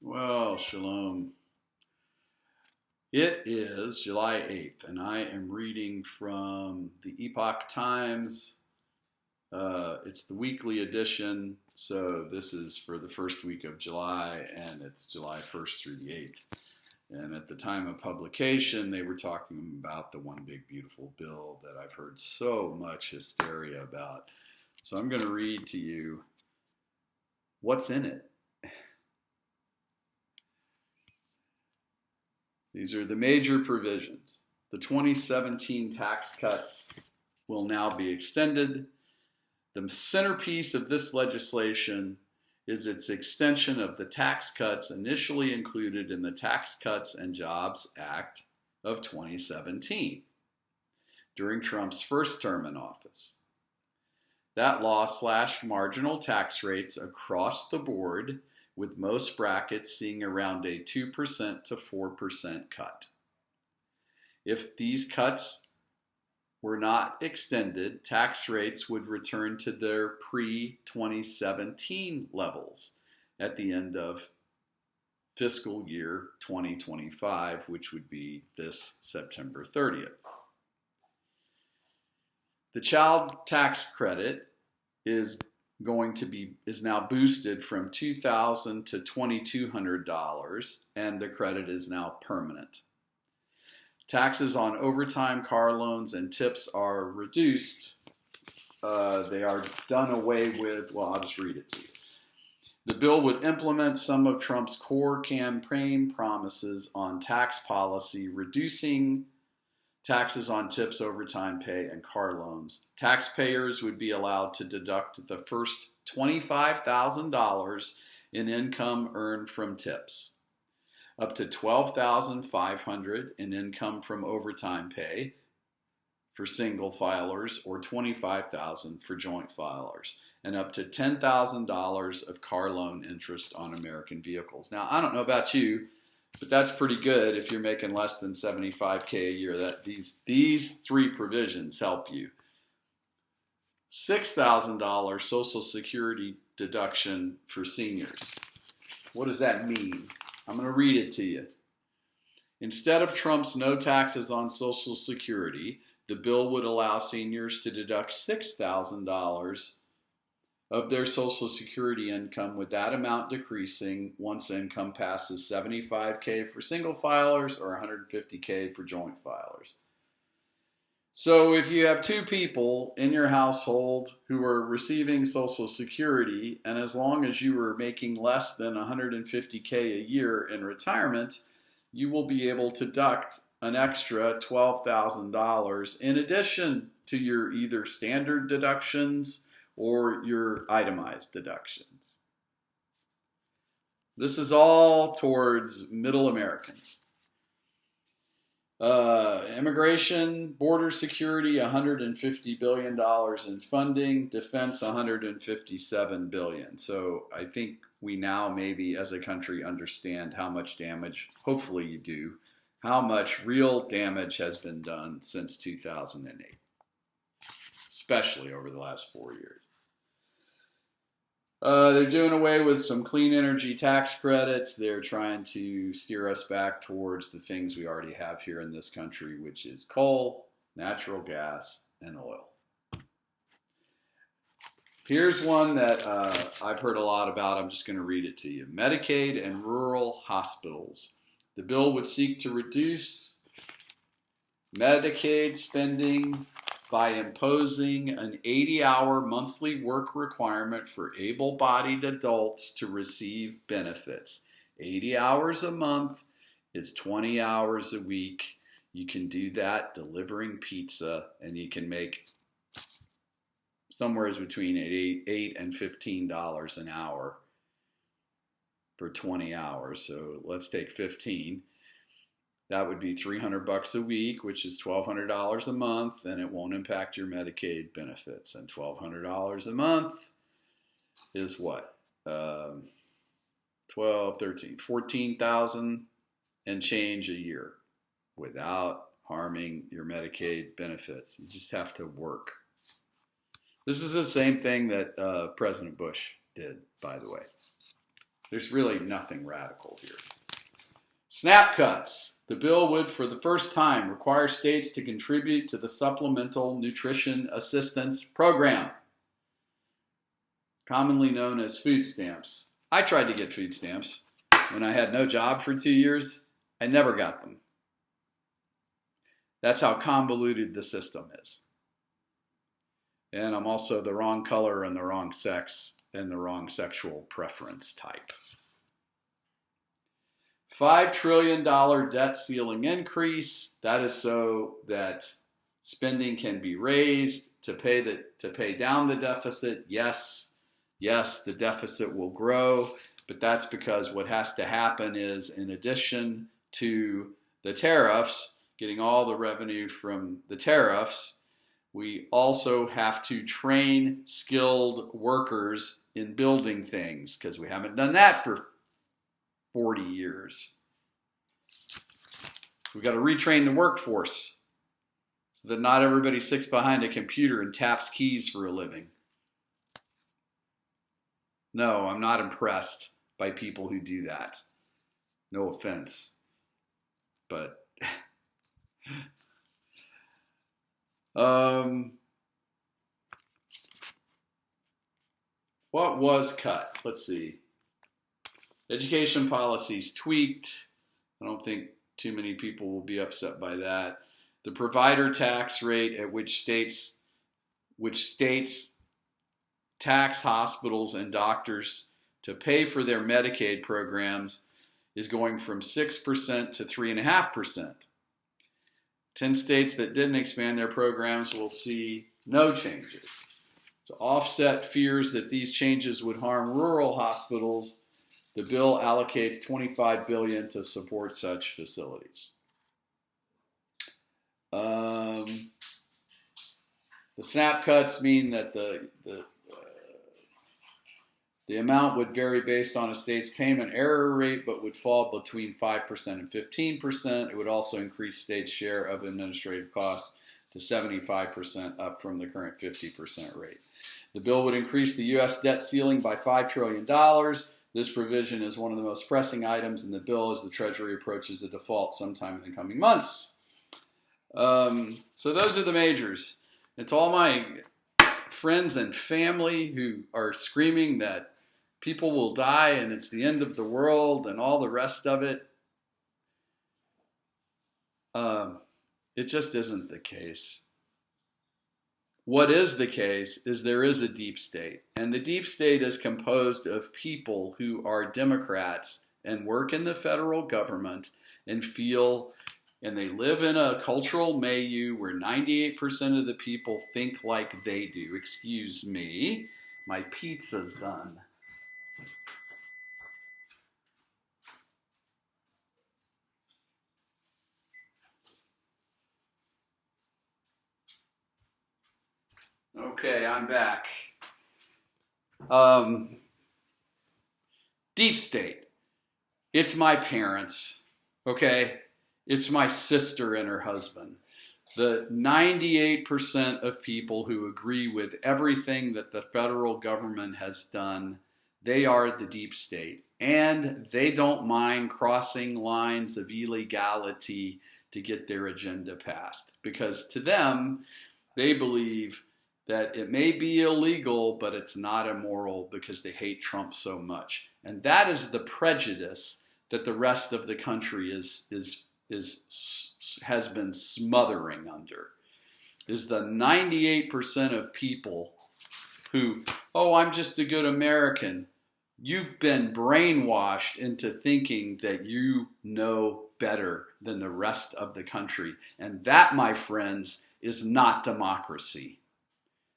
Well, shalom. It is July 8th, and I am reading from the Epoch Times. It's the weekly edition, so this is for the first week of July, and it's July 1st through the 8th. And at the time of publication, they were talking about the one big beautiful bill that I've heard so much hysteria about. So I'm going to read to you what's in it. These are the major provisions. The 2017 tax cuts will now be extended. The centerpiece of this legislation is its extension of the tax cuts initially included in the Tax Cuts and Jobs Act of 2017 during Trump's first term in office. That law slashed marginal tax rates across the board, with most brackets seeing around a 2% to 4% cut. If these cuts were not extended, tax rates would return to their pre-2017 levels at the end of fiscal year 2025, which would be this September 30th. The child tax credit is now boosted from $2,000 to $2,200, and the credit is now permanent. Taxes on overtime, car loans, and tips are reduced. They are done away with. Well, I'll just read it to you. The bill would implement some of Trump's core campaign promises on tax policy, reducing taxes on tips, overtime pay, and car loans. Taxpayers would be allowed to deduct the first $25,000 in income earned from tips, up to $12,500 in income from overtime pay for single filers, or $25,000 for joint filers, and up to $10,000 of car loan interest on American vehicles. Now, I don't know about you, but that's pretty good if you're making less than $75K a year. That these three provisions help you. $6,000 Social Security deduction for seniors. What does that mean? I'm going to read it to you. Instead of Trump's no taxes on Social Security, the bill would allow seniors to deduct $6,000 of their Social Security income, with that amount decreasing once income passes $75K for single filers or $150K for joint filers. So if you have two people in your household who are receiving Social Security, and as long as you are making less than $150K a year in retirement, you will be able to deduct an extra $12,000 in addition to your either standard deductions or your itemized deductions. This is all towards middle Americans. Immigration, border security, $150 billion in funding, defense, $157 billion. So I think we now maybe as a country understand how much damage, hopefully you do, how much real damage has been done since 2008, especially over the last 4 years. They're doing away with some clean energy tax credits. They're trying to steer us back towards the things we already have here in this country, which is coal, natural gas, and oil. Here's one that I've heard a lot about. I'm just going to read it to you. Medicaid and rural hospitals. The bill would seek to reduce Medicaid spending by imposing an 80-hour monthly work requirement for able-bodied adults to receive benefits. 80 hours a month is 20 hours a week. You can do that delivering pizza, and you can make somewhere between $8 and $15 an hour for 20 hours. So let's take 15. That would be $300 a week, which is $1,200 a month, and it won't impact your Medicaid benefits. And $1,200 a month is what? 12, 13, 14,000 and change a year without harming your Medicaid benefits. You just have to work. This is the same thing that President Bush did, by the way. There's really nothing radical here. SNAP cuts. The bill would, for the first time, require states to contribute to the Supplemental Nutrition Assistance Program, commonly known as food stamps. I tried to get food stamps when I had no job for 2 years. I never got them. That's how convoluted the system is. And I'm also the wrong color and the wrong sex and the wrong sexual preference type. $5 trillion debt ceiling increase. That is so that spending can be raised to pay down the deficit. Yes, the deficit will grow, but that's because what has to happen is, in addition to the tariffs, getting all the revenue from the tariffs, we also have to train skilled workers in building things, because we haven't done that for 40 years. We've got to retrain the workforce so that not everybody sits behind a computer and taps keys for a living. No, I'm not impressed by people who do that. No offense. But what was cut? Let's see. Education policies tweaked. I don't think too many people will be upset by that. The provider tax rate at which states tax hospitals and doctors to pay for their Medicaid programs is going from 6% to 3.5%. 10 states that didn't expand their programs will see no changes. To offset fears that these changes would harm rural hospitals, the bill allocates $25 billion to support such facilities. The SNAP cuts mean that the amount would vary based on a state's payment error rate, but would fall between 5% and 15%. It would also increase states' share of administrative costs to 75%, up from the current 50% rate. The bill would increase the U.S. debt ceiling by $5 trillion. This provision is one of the most pressing items in the bill as the Treasury approaches a default sometime in the coming months. So those are the majors. It's all my friends and family who are screaming that people will die and it's the end of the world and all the rest of it. It just isn't the case. What is the case is there is a deep state, and the deep state is composed of people who are Democrats and work in the federal government and they live in a cultural milieu where 98% of the people think like they do. Excuse me, my pizza's done. Okay, I'm back. Deep state. It's my parents, okay? It's my sister and her husband. The 98% of people who agree with everything that the federal government has done, they are the deep state. And they don't mind crossing lines of illegality to get their agenda passed. Because to them, they believe that it may be illegal, but it's not immoral because they hate Trump so much. And that is the prejudice that the rest of the country has been smothering under. Is the 98% of people who, oh, I'm just a good American. You've been brainwashed into thinking that you know better than the rest of the country. And that, my friends, is not democracy.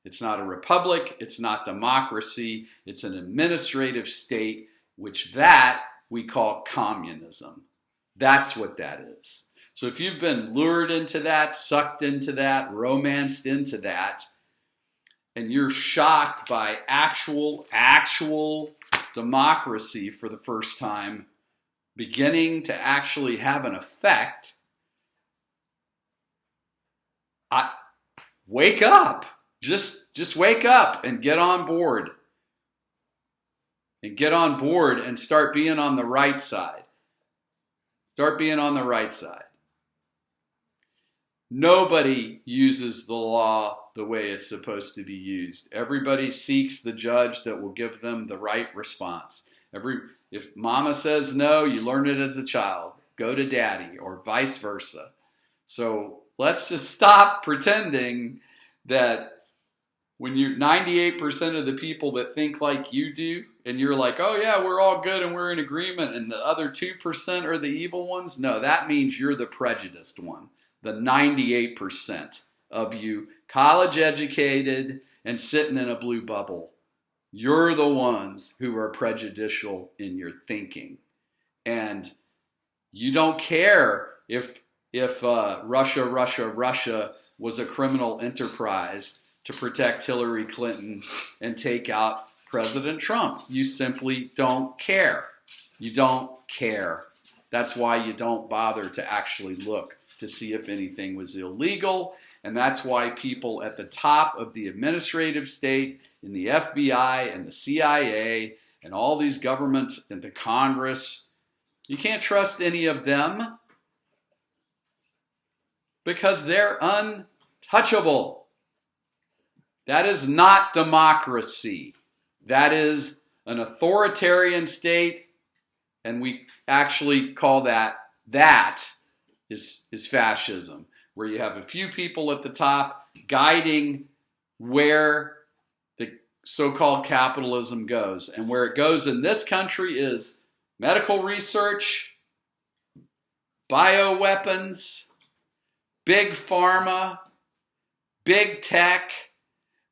It's not a republic, it's not democracy, it's an administrative state, which that we call communism. That's what that is. So if you've been lured into that, sucked into that, romanced into that, and you're shocked by actual democracy for the first time beginning to actually have an effect, wake up. Just wake up and get on board. and get on board and start being on the right side. Start being on the right side. Nobody uses the law the way it's supposed to be used. Everybody seeks the judge that will give them the right response. If mama says no, you learn it as a child. Go to daddy, or vice versa. So let's just stop pretending that when you're 98% of the people that think like you do, and you're like, oh yeah, we're all good and we're in agreement, and the other 2% are the evil ones. No, that means you're the prejudiced one. The 98% of you, college educated and sitting in a blue bubble. You're the ones who are prejudicial in your thinking. And you don't care if Russia was a criminal enterprise to protect Hillary Clinton and take out President Trump. You simply don't care. You don't care. That's why you don't bother to actually look to see if anything was illegal. And that's why people at the top of the administrative state, in the FBI and the CIA and all these governments and the Congress, you can't trust any of them because they're untouchable. That is not democracy. That is an authoritarian state, and we actually call that is fascism, where you have a few people at the top guiding where the so-called capitalism goes. And where it goes in this country is medical research, bioweapons, big pharma, big tech,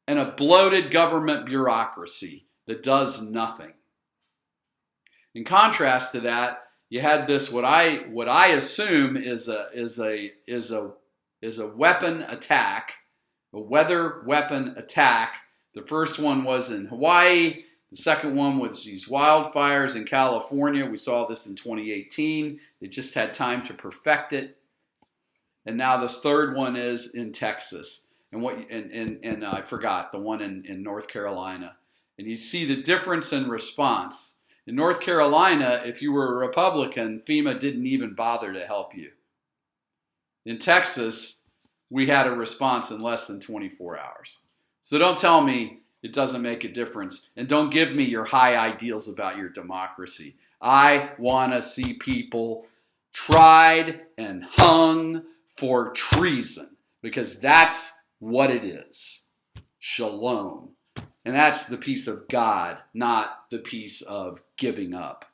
and a bloated government bureaucracy that does nothing. In contrast to that, you had this what I assume is a weapon attack, a weather weapon attack. The first one was in Hawaii. The second one was these wildfires in California. We saw this in 2018. They just had time to perfect it. And now this third one is in Texas. And I forgot the one in North Carolina. And you see the difference in response. In North Carolina, if you were a Republican, FEMA didn't even bother to help you. In Texas, we had a response in less than 24 hours. So don't tell me it doesn't make a difference. And don't give me your high ideals about your democracy. I want to see people tried and hung for treason, because that's what it is. Shalom. And that's the peace of God, not the peace of giving up.